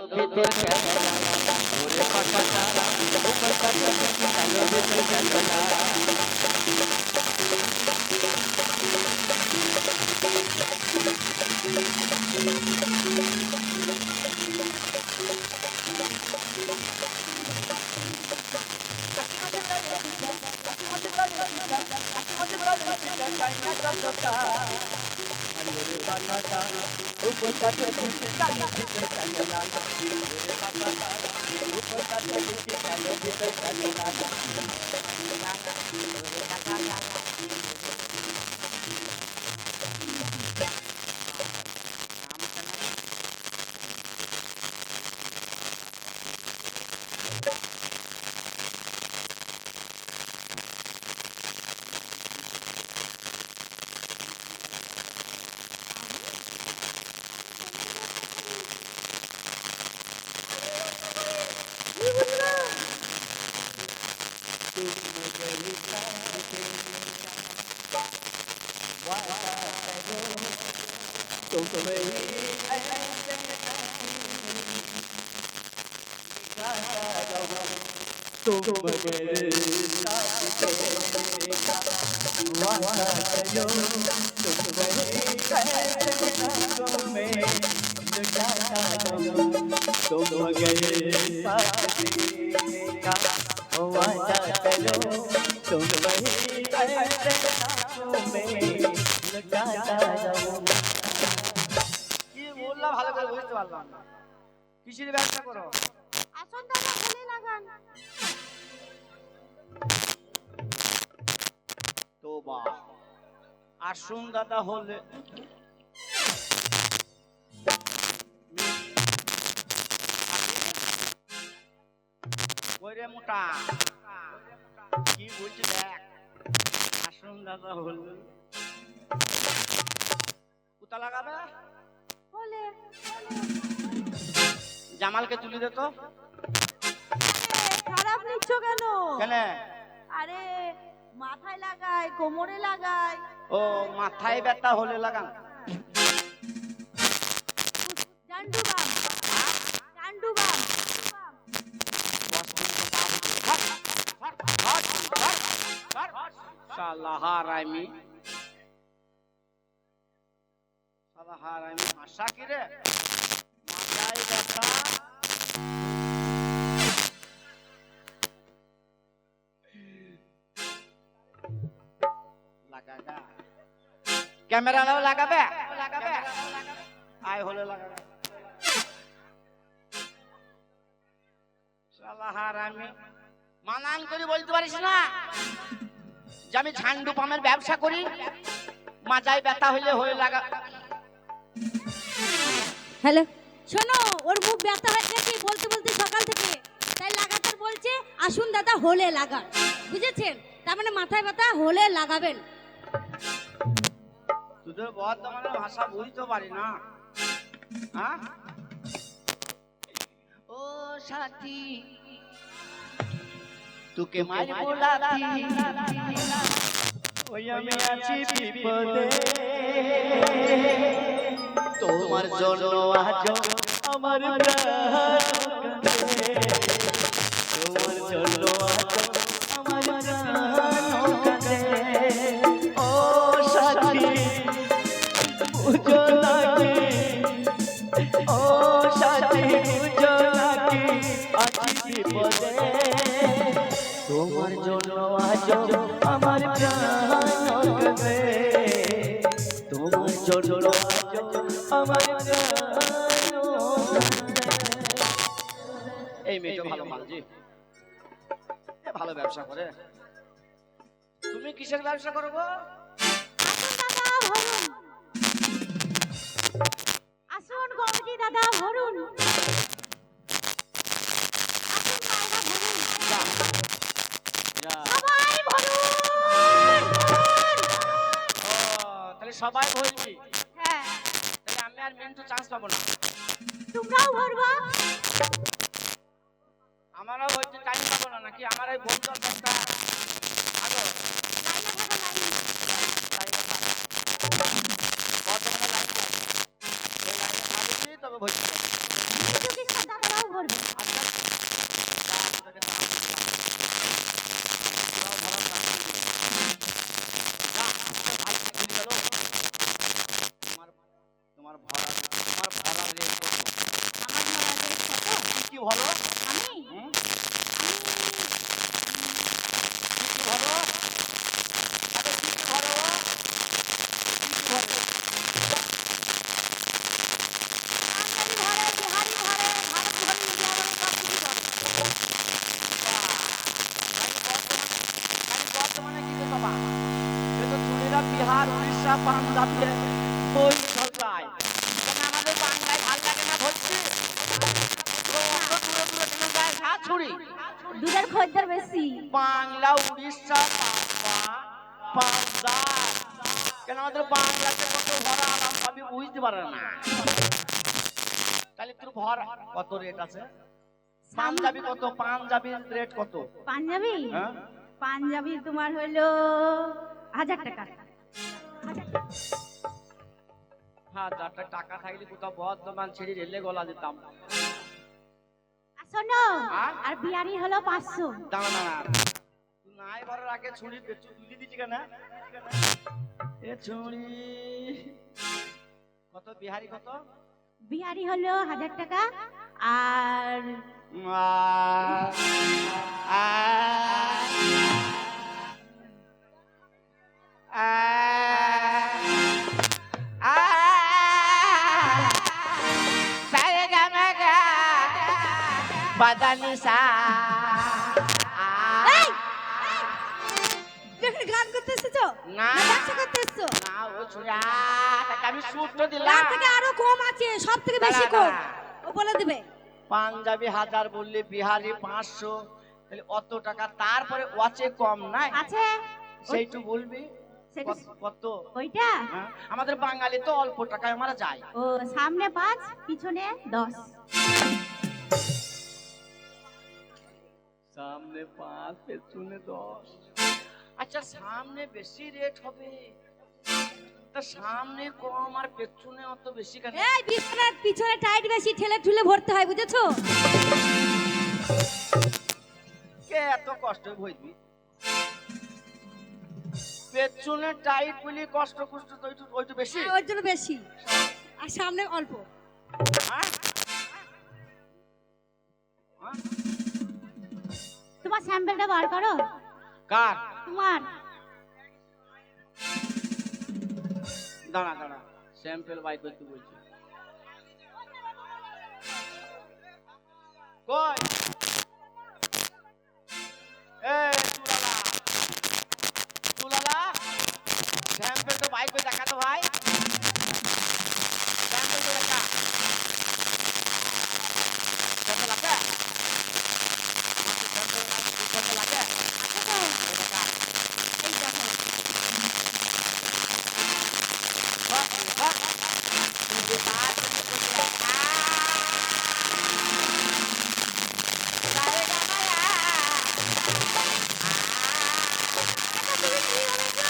ভেতর ক্যামেরা ওরে কথাটা উপর কথা গেল ভেতর ক্যামেরা ভালো করে বুঝতে পারলাম না কিসের ব্যবসা করো আসন দাদা হলে লাগান তোবা আসুন দাদা হলে ওরে মোটা কি বলছি দেখ আসুন দাদা হলে কোথা লাগাবে হলে জামালকে তুলে দে তো খারাপ নিচ্ছ কেন কেন আরে মাথায় লাগায় কোমরে লাগায় ও মাথায় ব্যথা হলে লাগান ডান্ডু বাম ডান্ডু বাম সালাহারামি সালাহারামি আশা কি রে মাথায় ব্যথা লাগাগা ক্যামেরা নাও লাগাবে লাগাবে আয় হলে লাগাবে সালাহারামি মানান করে বলতে পারিস না যে আমি ঝান্ডু পামের ব্যবসা করি মাজায় ব্যথা হইলে হয়ে লাগা হ্যালো শোনো ওর মুখ ব্যথা হচ্ছে কি বলতে বলতে সকাল থেকে তাই লাগাতার বলছে আসুন দাদা হলে লাগান বুঝেছেন তার মানে মাথায় ব্যথা হলে লাগাবেন তোদের বর্তমানে ভাষা বুঝতে পারি না হ্যাঁ ও সাথী তোকে মারবো লাথি ওই আমি আছি বিপদে তোমার জন্য আজ আমার প্রাণ কাঁদে তোমার জন্য আজ আমার প্রাণ কাঁদে ও সাথী বুঝো নাকি ও সাথী বুঝো নাকি আছি বিপদে তোমার জন্য আজ আমার প্রাণ কাঁদে তোমার জন্য আজ আমার প্রাণ এই মেয়েটা ভালো মালজি ভালো ব্যবসা করে তুমি কিসের ব্যবসা করো গো আসুন গৌরী দাদা ভরুন সবাই ভরুন তাহলে সবাই ভরছি হ্যাঁ তাহলে আমি আর মিন্টু চান্স পাবো না তোমরাও ভরবা আমারও হচ্ছে টাইম পাবো না নাকি আমার এই বন্ধু একটা আগো লাইনে থাকা লাইনে বর্তমানে লাইন ওই লাইনে ভাবছি তবে ভরছি কিছু কিছু দাদা বিহার উড়িষ্যা পাঞ্জাবে ওই সব যায়। কেন আমাদের বাংলায় ভাল লাগে না ধরছি? তো অত দূরে দূরে কেন যায় সাছুরি? দুধের খদ্দের বেশি। বাংলা উড়িষ্যা পাঞ্জাব, কেন আমাদের বাংলাতে কত ভরা আলাম সবই বুঝতে পারে না। তাহলে তোর ভর কত রেট আছে? পাঞ্জাবি কত? পাঞ্জাবির রেট কত? পাঞ্জাবি হ্যাঁ পাঞ্জাবি তোমার হইলো 1000 টাকা। 1000 টাকা থাকলে কোথাও বর্ধমান ছেড়ে রেলে গলা দিতাম। শোনো, আর? আর বিয়ারি হলো 500। দাঁড়া দাঁড়া, তুই নাই ভরার আগে ছুরি পেছু তুলি দিচ্ছি কেন? এ ছুরি কত? বিহারি কত? বিহারি হলো 1000 টাকা। আর বাদানিসা গান করতে এসেছো না। ব্যবসা করতে এসেছো? না, ও ছুরি আমি সূত্র দিলাম। তার থেকে আরো কম আছে, সব থেকে বেশি দাঁড়া, কম। দাঁড়া। ও বলে দিবে। পাঞ্জাবি 1000 বললি, বিহারি 500, তাহলে অত টাকা। তারপরে ওয়াচে কম নাই, আছে সেইটু বলবি সেটা কত? ওইটা হ্যাঁ? আমাদের বাঙালি তো অল্প টাকায় আমরা যাই। ও সামনে 5 পিছনে 10। সামনে 5 পেছনে 10। আচ্ছা, সামনে বেশি রেট হবে, তা সামনে কম আর পেছনে অত বেশি কেন? এই পিছনে টাইট বেশি, ঠেলে ঠুলে ভরতে হয়, বুঝেছো? কে এত কষ্ট হইবি? পেছনে টাইট বলি কষ্ট কষ্ট তো ওইটু বেশি। ওর জন্য বেশি, আর সামনে অল্প। হ্যাঁ? হ্যাঁ? তোমার স্যাম্পলটা বার করো। কার? তোমার দাঁড়া দাঁড়া, স্যাম্পল বাই করতে বলছি। কই এ তুলালা, তুলালা, স্যাম্পল তো বাই করে দেখা তো ভাই। স্যাম্পল তো দেখা। স্যাম্পল আছে? স্যাম্পল আছে? দেখা। এই দেখো, বাহ, বাহ। তুই বাত করতে দেখা। সারে গামায়া। তুমি কি বলেছো?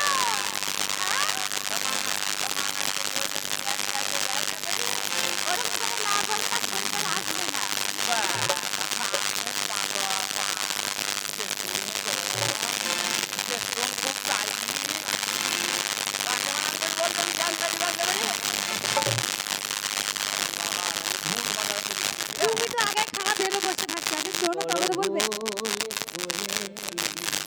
ওরকম করে না বলতা স্যাম্পল আসবে না। তুমি তো আগে খাওয়া বেরো বসে থাকতে, আমি শোনো তবে তো বলবে।